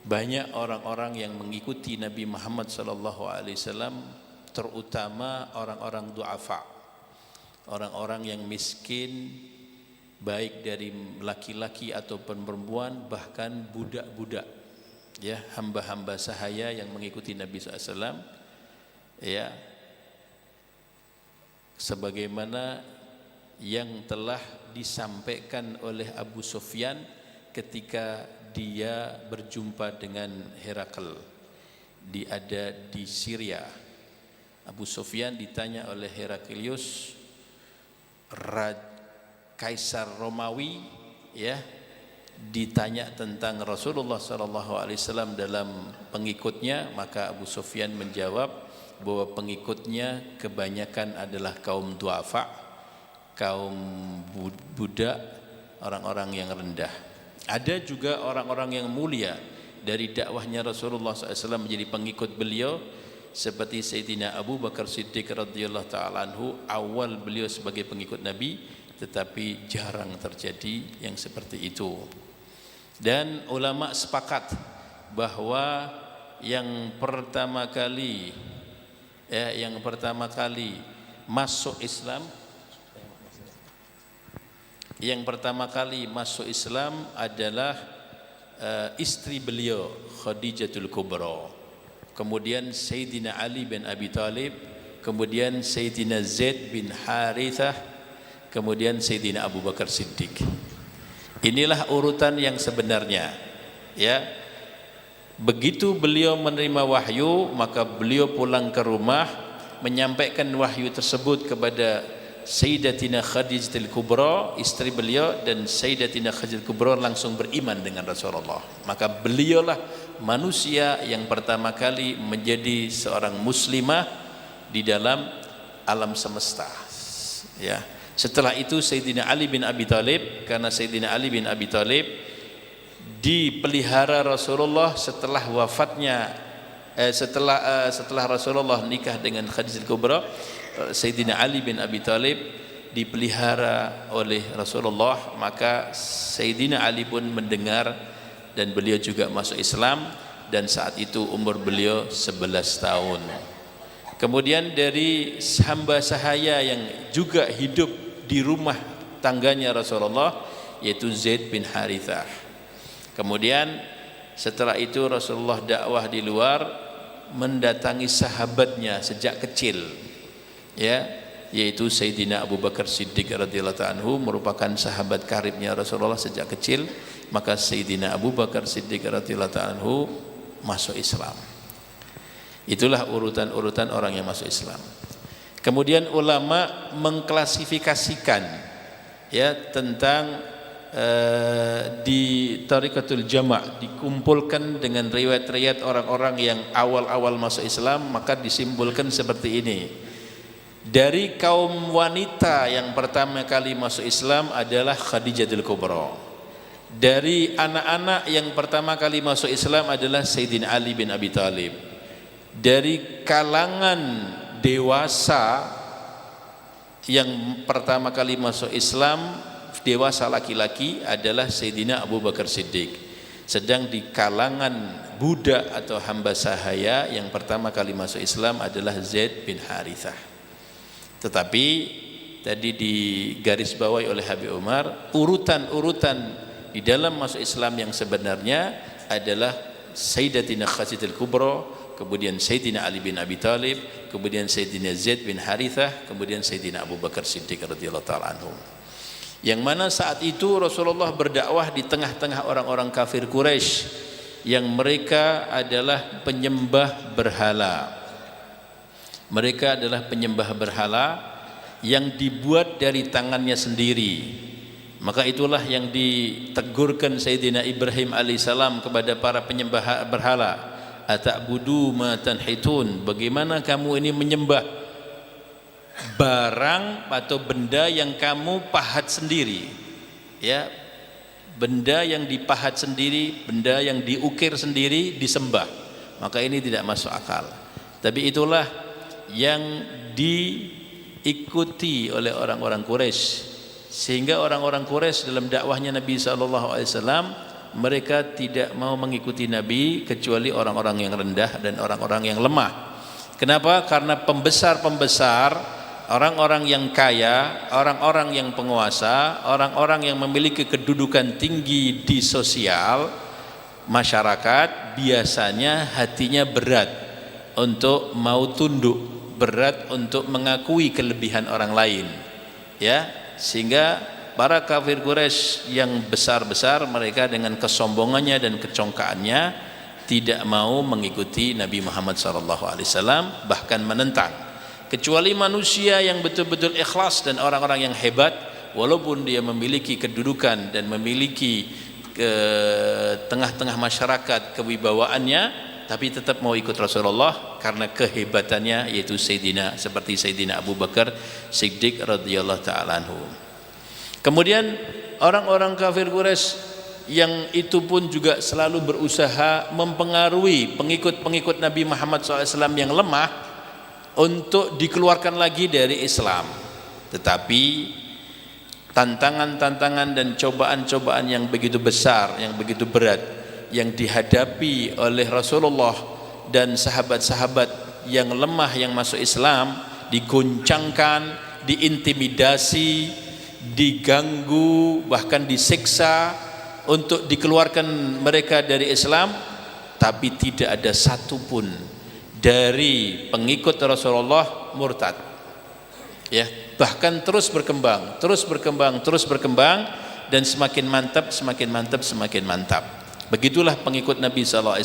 banyak orang-orang yang mengikuti Nabi Muhammad SAW, terutama orang-orang du'afa, orang-orang yang miskin, baik dari laki-laki ataupun perempuan, bahkan budak-budak, ya, hamba-hamba sahaya yang mengikuti Nabi SAW, ya, sebagaimana yang telah disampaikan oleh Abu Sufyan ketika dia berjumpa dengan Herakl di Syria. Abu Sufyan ditanya oleh Heraklius, Kaisar Romawi, ya, ditanya tentang Rasulullah SAW dalam pengikutnya, maka Abu Sufyan menjawab bahwa pengikutnya kebanyakan adalah kaum duafa, kaum budak, orang-orang yang rendah. Ada juga orang-orang yang mulia dari dakwahnya Rasulullah SAW menjadi pengikut beliau, seperti Sayyidina Abu Bakar Siddiq radhiyallahu ta'ala anhu. Awal beliau sebagai pengikut Nabi, tetapi jarang terjadi yang seperti itu. Dan ulama sepakat bahwa yang pertama kali masuk Islam adalah istri beliau Khadijatul Kubra, kemudian Sayyidina Ali bin Abi Thalib, kemudian Sayyidina Zaid bin Harithah, kemudian Sayyidina Abu Bakar Siddiq. Inilah urutan yang sebenarnya, ya. Begitu beliau menerima wahyu, maka beliau pulang ke rumah menyampaikan wahyu tersebut kepada Sayyidatina Khadijatul Kubra, istri beliau, dan Sayyidatina Khadijatul Kubra langsung beriman dengan Rasulullah. Maka beliaulah manusia yang pertama kali menjadi seorang muslimah di dalam alam semesta, ya. Setelah itu Sayyidina Ali bin Abi Thalib, karena Sayyidina Ali bin Abi Thalib dipelihara Rasulullah setelah wafatnya, setelah Rasulullah nikah dengan Khadijatul Kubra, Sayyidina Ali bin Abi Thalib dipelihara oleh Rasulullah. Maka Sayyidina Ali pun mendengar dan beliau juga masuk Islam, dan saat itu umur beliau 11 tahun. Kemudian dari hamba sahaya yang juga hidup di rumah tangganya Rasulullah, yaitu Zaid bin Harithah. Kemudian setelah itu Rasulullah dakwah di luar, mendatangi sahabatnya sejak kecil, ya, yaitu Sayyidina Abu Bakar Siddiq radhiyallahu anhu, merupakan sahabat karibnya Rasulullah sejak kecil. Maka Sayyidina Abu Bakar Siddiq radhiyallahu anhu masuk Islam. Itulah urutan-urutan orang yang masuk Islam. Kemudian ulama mengklasifikasikan, ya, tentang di Tariqatul Jama' dikumpulkan dengan riwayat-riwayat orang-orang yang awal-awal masuk Islam, maka disimpulkan seperti ini. Dari kaum wanita yang pertama kali masuk Islam adalah Khadijatul Kubra. Dari anak-anak yang pertama kali masuk Islam adalah Sayyidina Ali bin Abi Thalib. Dari kalangan dewasa yang pertama kali masuk Islam, dewasa laki-laki, adalah Sayyidina Abu Bakar Siddiq. Sedang di kalangan budak atau hamba sahaya yang pertama kali masuk Islam adalah Zaid bin Harithah. Tetapi tadi digarisbawahi oleh Habib Umar, urutan-urutan di dalam masuk Islam yang sebenarnya adalah Sayyidatina Khadijatul Kubra, kemudian Sayyidina Ali bin Abi Thalib, kemudian Sayyidina Zaid bin Harithah, kemudian Sayyidina Abu Bakar Siddiq radhiyallahu ta'ala anhum. Yang mana saat itu Rasulullah berdakwah di tengah-tengah orang-orang kafir Quraisy yang mereka adalah penyembah berhala. Mereka adalah penyembah berhala yang dibuat dari tangannya sendiri. Maka itulah yang ditegurkan Sayyidina Ibrahim alaihissalam kepada para penyembah berhala. Ata'budu ma tanhitun, bagaimana kamu ini menyembah barang atau benda yang kamu pahat sendiri, ya, benda yang dipahat sendiri, benda yang diukir sendiri disembah. Maka ini tidak masuk akal. Tapi itulah yang diikuti oleh orang-orang Quraisy, sehingga orang-orang Quraisy dalam dakwahnya Nabi SAW mereka tidak mau mengikuti Nabi kecuali orang-orang yang rendah dan orang-orang yang lemah. Kenapa? Karena pembesar-pembesar, orang-orang yang kaya, orang-orang yang penguasa, orang-orang yang memiliki kedudukan tinggi di sosial masyarakat, biasanya hatinya berat untuk mau tunduk, berat untuk mengakui kelebihan orang lain, ya. Sehingga para kafir Quraisy yang besar-besar, mereka dengan kesombongannya dan kecongkaannya tidak mau mengikuti Nabi Muhammad SAW, bahkan menentang. Kecuali manusia yang betul-betul ikhlas dan orang-orang yang hebat, walaupun dia memiliki kedudukan dan memiliki ke tengah-tengah masyarakat kewibawaannya, tapi tetap mau ikut Rasulullah karena kehebatannya, yaitu seperti Sayyidina Abu Bakar Siddiq radhiyallahu ta'ala anhu. Kemudian orang-orang kafir Quraisy yang itu pun juga selalu berusaha mempengaruhi pengikut-pengikut Nabi Muhammad SAW yang lemah untuk dikeluarkan lagi dari Islam. Tetapi tantangan-tantangan dan cobaan-cobaan yang begitu besar, yang begitu berat, yang dihadapi oleh Rasulullah dan sahabat-sahabat yang lemah yang masuk Islam, digoncangkan, diintimidasi, diganggu, bahkan disiksa untuk dikeluarkan mereka dari Islam, tapi tidak ada satupun dari pengikut Rasulullah murtad, ya. Bahkan terus berkembang, dan semakin mantap, semakin mantap. Begitulah pengikut Nabi SAW.